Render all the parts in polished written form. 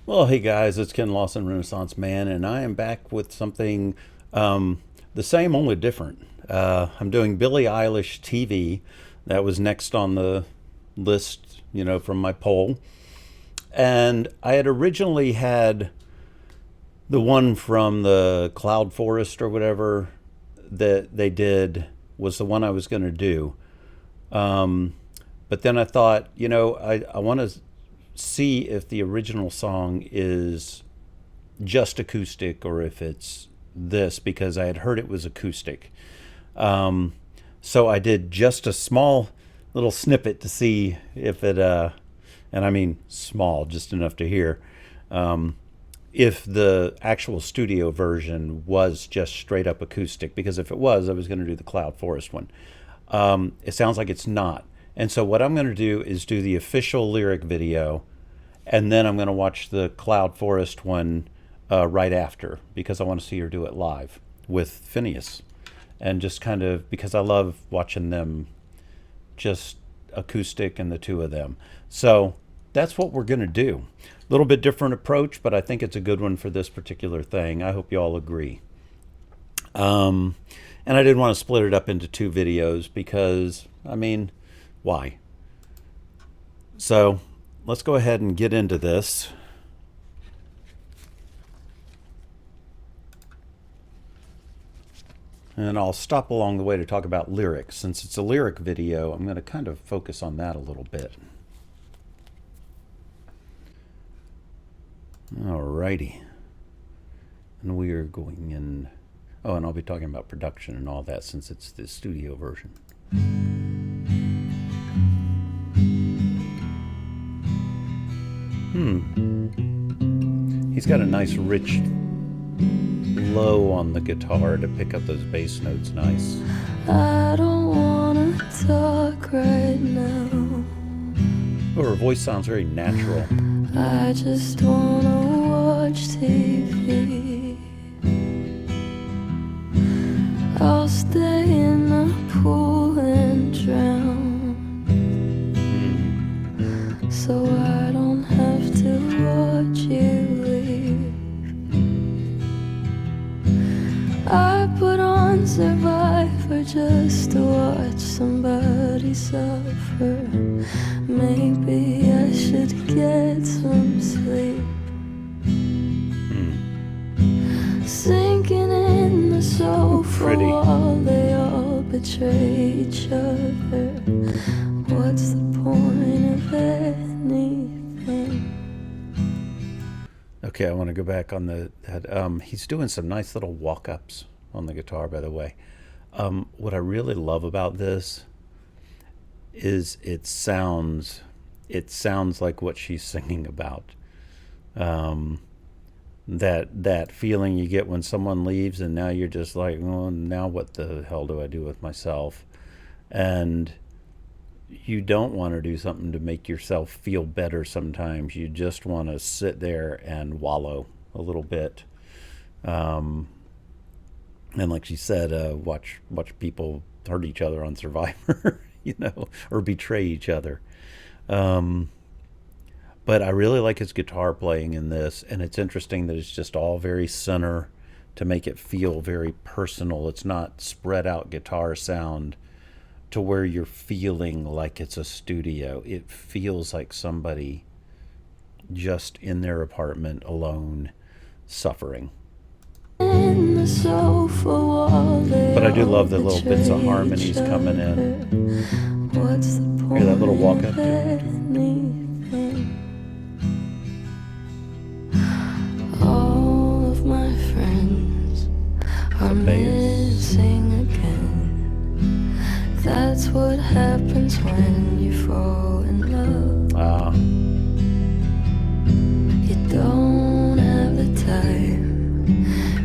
Well, hey guys, it's Ken Lawson, Renaissance Man, and I am back with something the same, only different. I'm doing Billie Eilish TV. That was next on the list, from my poll. And I had originally had the one from the Cloud Forest or whatever that they did was the one I was going to do. But then I thought, I want to see if the original song is just acoustic or if it's this, because I had heard it was acoustic. So I did just a small little snippet to see if it, and I mean small, just enough to hear, if the actual studio version was just straight up acoustic, because if it was, I was going to do the Cloud Forest one. It sounds like it's not. And so what I'm going to do is do the official lyric video, and then I'm going to watch the Cloud Forest one right after, because I want to see her do it live with Phineas. And just kind of, because I love watching them just acoustic and the two of them. So that's what we're going to do. A little bit different approach, but I think it's a good one for this particular thing. I hope you all agree. And I didn't want to split it up into two videos because, why? So let's go ahead and get into this. And I'll stop along the way to talk about lyrics. Since it's a lyric video, I'm going to kind of focus on that a little bit. Alrighty. And we are going in... Oh, and I'll be talking about production and all that since it's the studio version. He's got a nice rich low on the guitar to pick up those bass notes nice. I don't wanna talk right now. Oh, her voice sounds very natural. I just wanna watch TV. I'll stay in the pool and drown, so I don't have to watch you leave. I put on Survivor just to watch somebody suffer. Maybe I should get some sleep. Sinking in the sofa while they all betray each other. What's the point of anything? Okay, I want to go back on that. He's doing some nice little walk-ups on the guitar, by the way. What I really love about this is it sounds like what she's singing about. That feeling you get when someone leaves and now you're just like, oh, now what the hell do I do with myself? And you don't want to do something to make yourself feel better sometimes. You just want to sit there and wallow a little bit. And like she said, watch people hurt each other on Survivor, or betray each other. But I really like his guitar playing in this, and it's interesting that it's just all very center to make it feel very personal. It's not spread out guitar sound to where you're feeling like it's a studio. It feels like somebody just in their apartment alone suffering. In the sofa while they But I do love the little bits of harmonies coming in. What's the point? Hear that little walk up? All of my friends are missing again. That's what happens when you fall in love. You don't have the time.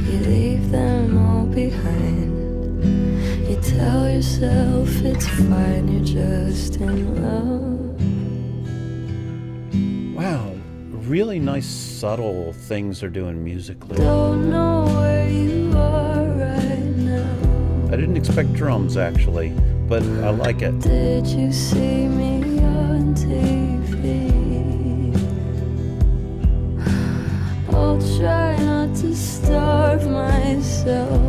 You leave them all behind. You tell yourself it's fine, you're just in love. Wow, really nice subtle things they're doing musically. Don't know where you are right now. I didn't expect drums actually, but I like it. Did you see me on TV? to starve myself.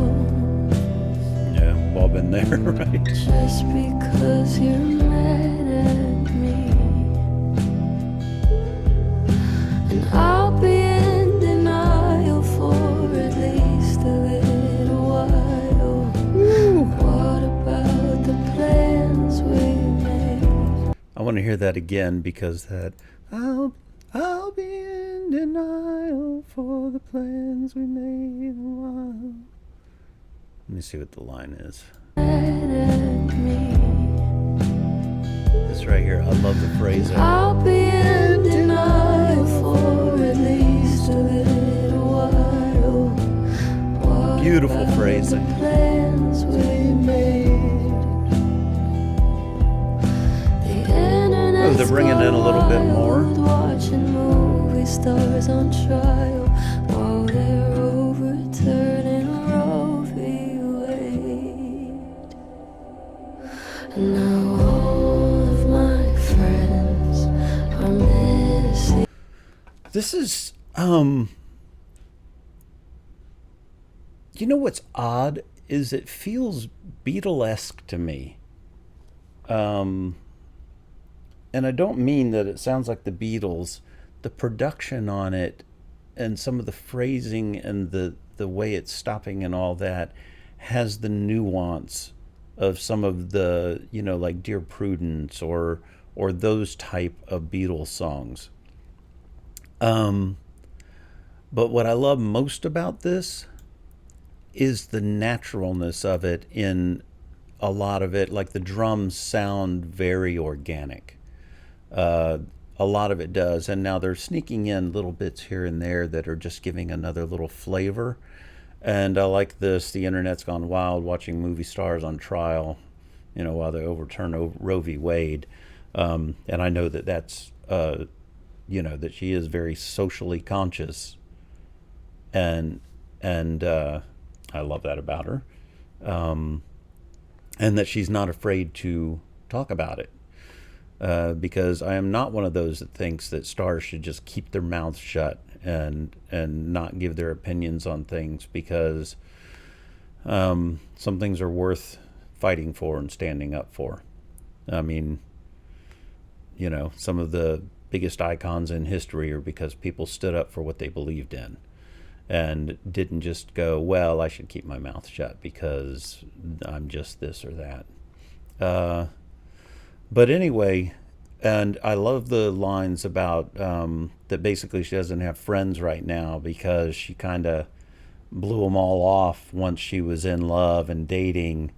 Yeah, we've all been there, right? Just because you're mad at me. And I'll be in denial for at least a little while. What about the plans we made? I want to hear that again because that I'll be in denial for the plans we made a while. Let me see what the line is. This right here, I love the phrasing. I'll be in denial for at least a little while. What Beautiful about phrasing. the plans we made? The internet's they're bringing in a little bit more. wild, watching movie stars on trial while they're overturning Roe v. Wade. Now all of my friends are missing. This is you know what's odd is it feels Beatlesque to me. And I don't mean that it sounds like the Beatles. The production on it and some of the phrasing and the way it's stopping and all that has the nuance of some of the, you know, like Dear Prudence or those type of Beatles songs. But what I love most about this is the naturalness of it in a lot of it. Like the drums sound very organic. A lot of it does. And now they're sneaking in little bits here and there that are just giving another little flavor. And I like this. The internet's gone wild watching movie stars on trial, you know, while they overturn Roe v. Wade. And I know that that's, you know, that she is very socially conscious. And I love that about her. And that she's not afraid to talk about it. Because I am not one of those that thinks that stars should just keep their mouths shut and not give their opinions on things, because some things are worth fighting for and standing up for. I mean, you know, some of the biggest icons in history are because people stood up for what they believed in and didn't just go, well, I should keep my mouth shut because I'm just this or that. But anyway, and I love the lines about that basically she doesn't have friends right now because she kind of blew them all off once she was in love and dating,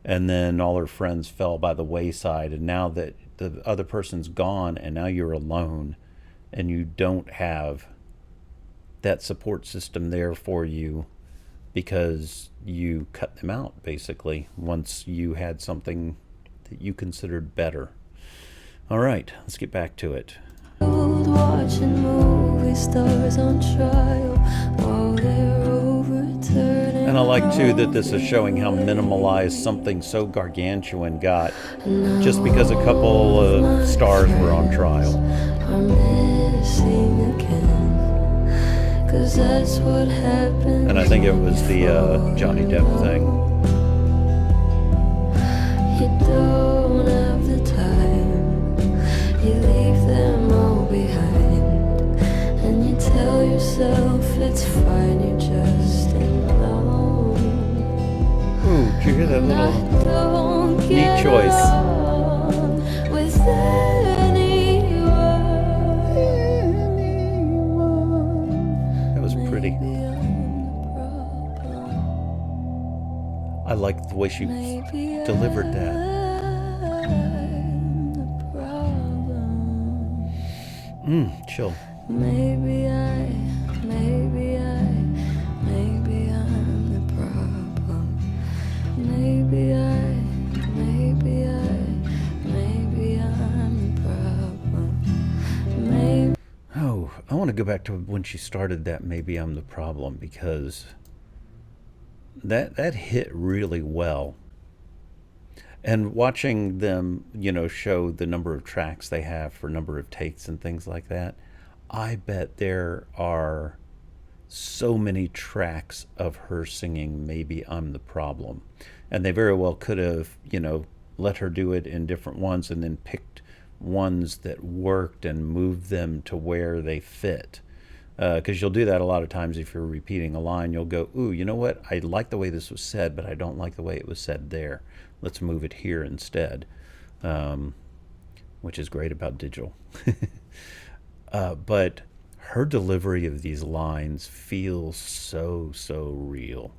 and then all her friends fell by the wayside, and now that the other person's gone and now you're alone and you don't have that support system there for you because you cut them out basically once you had something that you considered better. All right, let's get back to it. Watching movie stars on trial while they're overturning. And I like too that this is showing how minimalized something so gargantuan got just because a couple of stars were on trial. I'm missing again, 'cause that's what happens. And I think it was the Johnny Depp thing. You don't have the time. You leave them all behind, and you tell yourself it's fine, you're just alone. Ooh, did you hear that little Don't neat get choice? along with anyone. That was pretty. Maybe I'm the problem. I like the way she Maybe delivered that. I'm the problem. Chill. Maybe I'm the problem. Maybe I'm the problem. Maybe. Oh, I want to go back to when she started that Maybe I'm the Problem, because that hit really well. And watching them, you know, show the number of tracks they have for number of takes and things like that, I bet there are so many tracks of her singing Maybe I'm the Problem. And they very well could have, let her do it in different ones and then picked ones that worked and moved them to where they fit. Because you'll do that a lot of times if you're repeating a line. You'll go, ooh, you know what? I like the way this was said, but I don't like the way it was said there. Let's move it here instead, which is great about digital. But her delivery of these lines feels so, so real.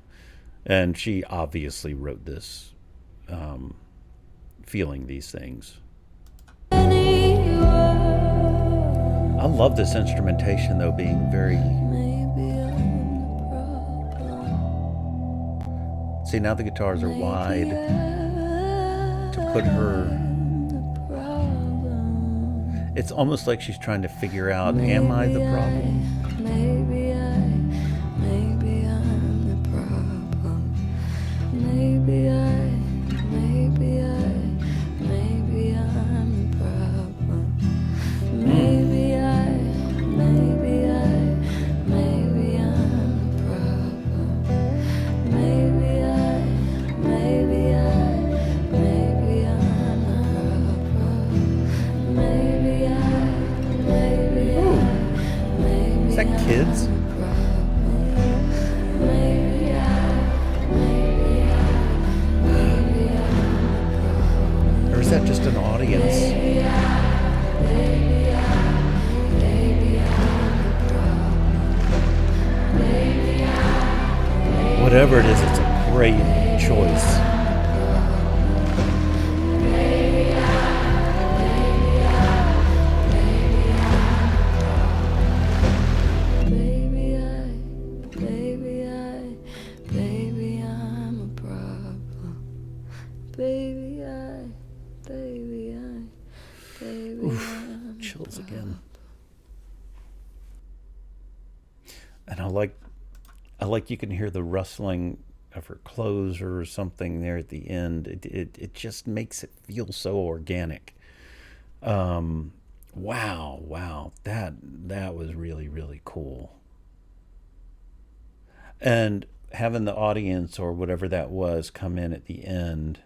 And she obviously wrote this feeling these things. I love this instrumentation, though, being very... See, now the guitars are wide to put her... It's almost like she's trying to figure out, am I the problem? Maybe I'm the problem. Maybe I'm the problem. Maybe I'm the problem. Maybe I'm the problem. Is that kids? Or is that just an audience? Whatever it is, it's a great choice. Chills again. And I like you can hear the rustling of her clothes or something there at the end. It just makes it feel so organic. Wow, that was really, really cool. And having the audience or whatever that was come in at the end,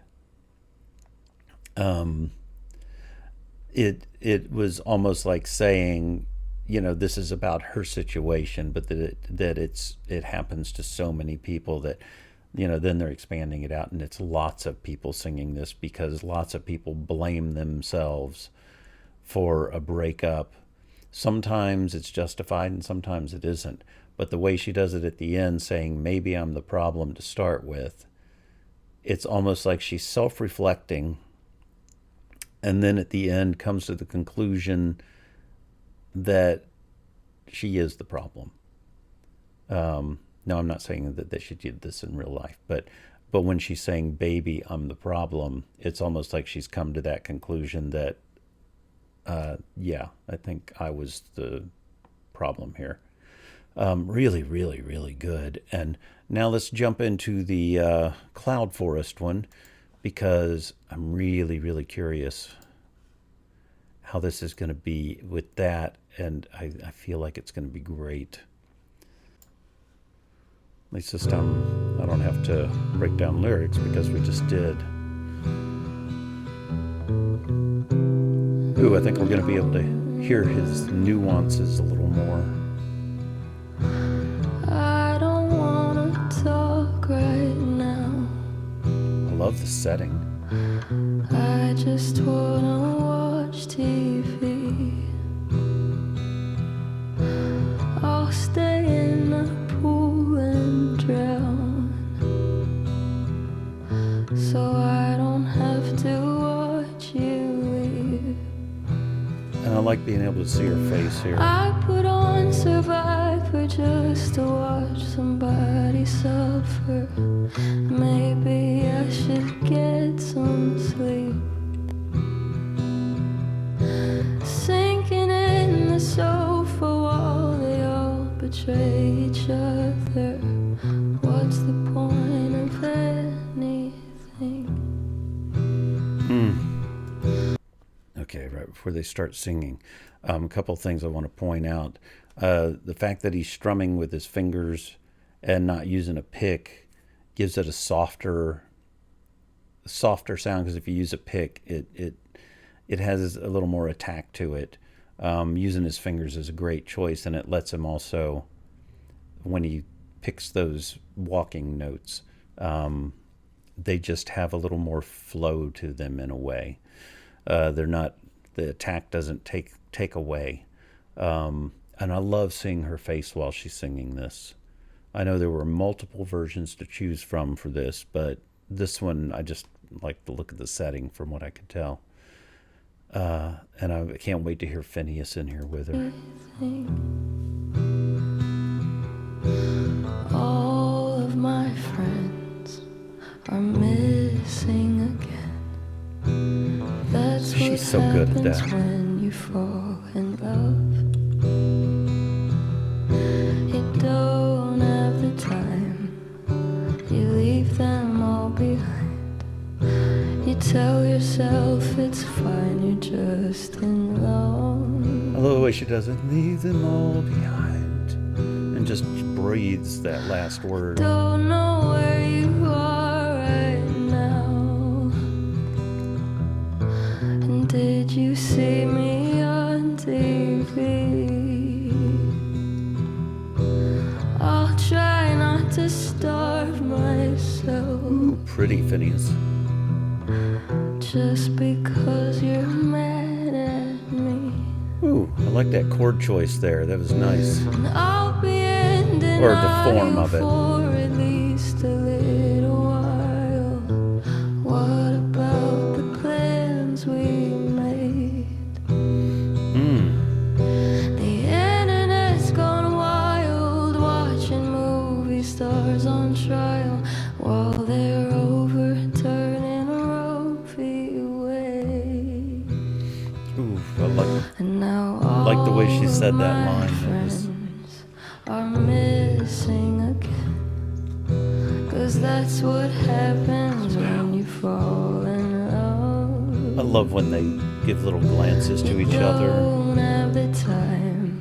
it was almost like saying, this is about her situation, but it happens to so many people that, then they're expanding it out, and it's lots of people singing this because lots of people blame themselves for a breakup. Sometimes it's justified and sometimes it isn't. But the way she does it at the end, saying, maybe I'm the problem to start with, it's almost like she's self-reflecting, and then at the end comes to the conclusion that she is the problem. No, I'm not saying that she did this in real life, but when she's saying, baby, I'm the problem, it's almost like she's come to that conclusion that, I think I was the problem here. Really, really, really good. And now let's jump into the Cloud Forest one, because I'm really, really curious how this is going to be with that, and I feel like it's going to be great. At least this time I don't have to break down lyrics because we just did. Ooh, I think we're going to be able to hear his nuances a little more. I don't want to talk right now. I love the setting. I just want to watch TV. I'll stay in the pool and drown, so I don't have to watch you leave. And I like being able to see her face here. I put on Survivor just to watch somebody suffer. Maybe I should get some sleep. Sinking in the sofa while they all betray each other. What's the point of anything? Okay, right before they start singing, a couple things I want to point out. The fact that he's strumming with his fingers and not using a pick gives it a softer sound, because if you use a pick, it has a little more attack to it. Using his fingers is a great choice, and it lets him also, when he picks those walking notes, they just have a little more flow to them in a way. They're not, the attack doesn't take away. And I love seeing her face while she's singing this. I know there were multiple versions to choose from for this, but this one, I just like the look of the setting from what I could tell. And I can't wait to hear Phineas in here with her. All of my friends are missing again. That's She's what so good at happens that. when you fall in love. You don't have the time. You leave them all behind. You tell yourself it's fine, you're just in love. I love the way she does it. Leave them all behind. And just breathes that last word. Don't know where you are right now. And did you see me on TV? I'll try not to starve myself. Ooh, pretty Phineas. Just because you're mad at me. Ooh, I like that chord choice there. That was nice. And I'll be ending Or the form of it. for at least a little while. What about the plans we made? The internet's gone wild, watching movie stars on trial while they're overturning Roe v. Wade. Ooh, I And now like the way she all said of that my line. That was- friends are missing again. 'Cause that's what happens when you fall in love. I love when they give little glances to each other. Don't have the time.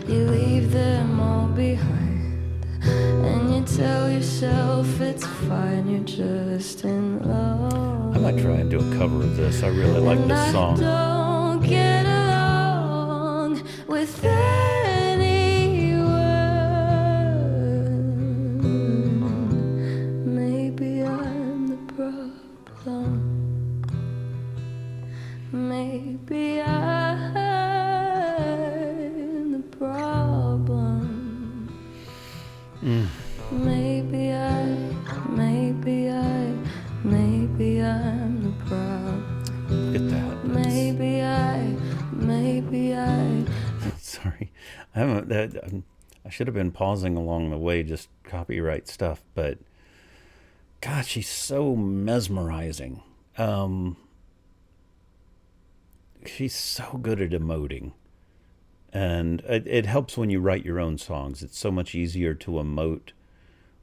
You leave them all behind. And you tell yourself it's fine, you're just in love. I might try and do a cover of this. I really like And this I song. don't get along with anyone. Maybe I'm the problem. Maybe I'm the problem. Maybe I'm the problem. Look at that. Maybe I. Sorry, I should have been pausing along the way, just copyright stuff. But God, she's so mesmerizing. She's so good at emoting, and it helps when you write your own songs. It's so much easier to emote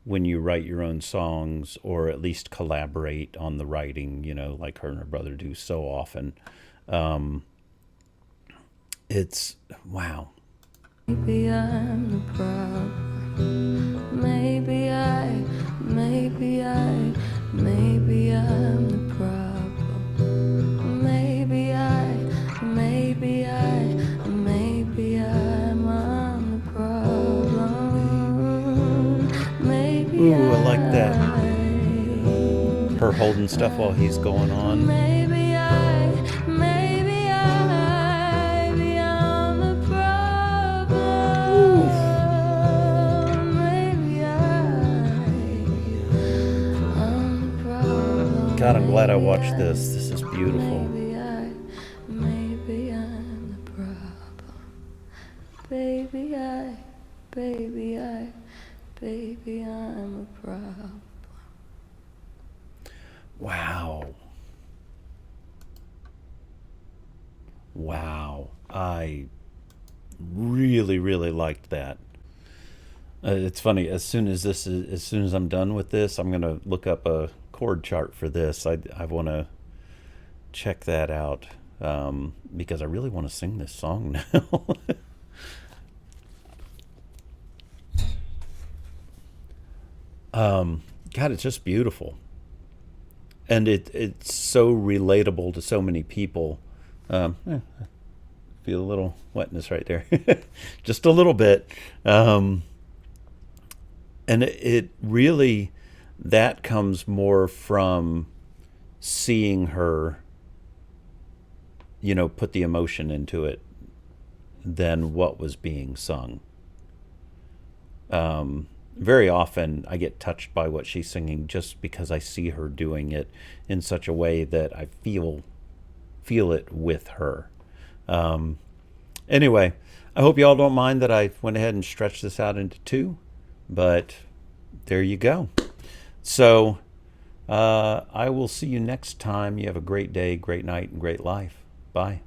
when you write your own songs, or at least collaborate on the writing, like her and her brother do so often. It's wow. Maybe I'm the problem. Maybe I'm the problem. Maybe I'm the problem. Maybe Ooh, I like that. Her holding stuff while he's going on. Maybe I'm the problem. Maybe I'm the problem. God, I'm glad I watched this. This is beautiful. Maybe I'm the problem. Baby, I'm a problem. Wow. I really, really liked that. It's funny. As soon as I'm done with this, I'm gonna look up a chord chart for this. I want to check that out, because I really want to sing this song now. God, it's just beautiful, and it's so relatable to so many people. Feel a little wetness right there, just a little bit, and it really, that comes more from seeing her, put the emotion into it than what was being sung. Very often I get touched by what she's singing just because I see her doing it in such a way that I feel it with her. Anyway, I hope you all don't mind that I went ahead and stretched this out into two, but there you go. So I will see you next time. You have a great day, great night, and great life. Bye.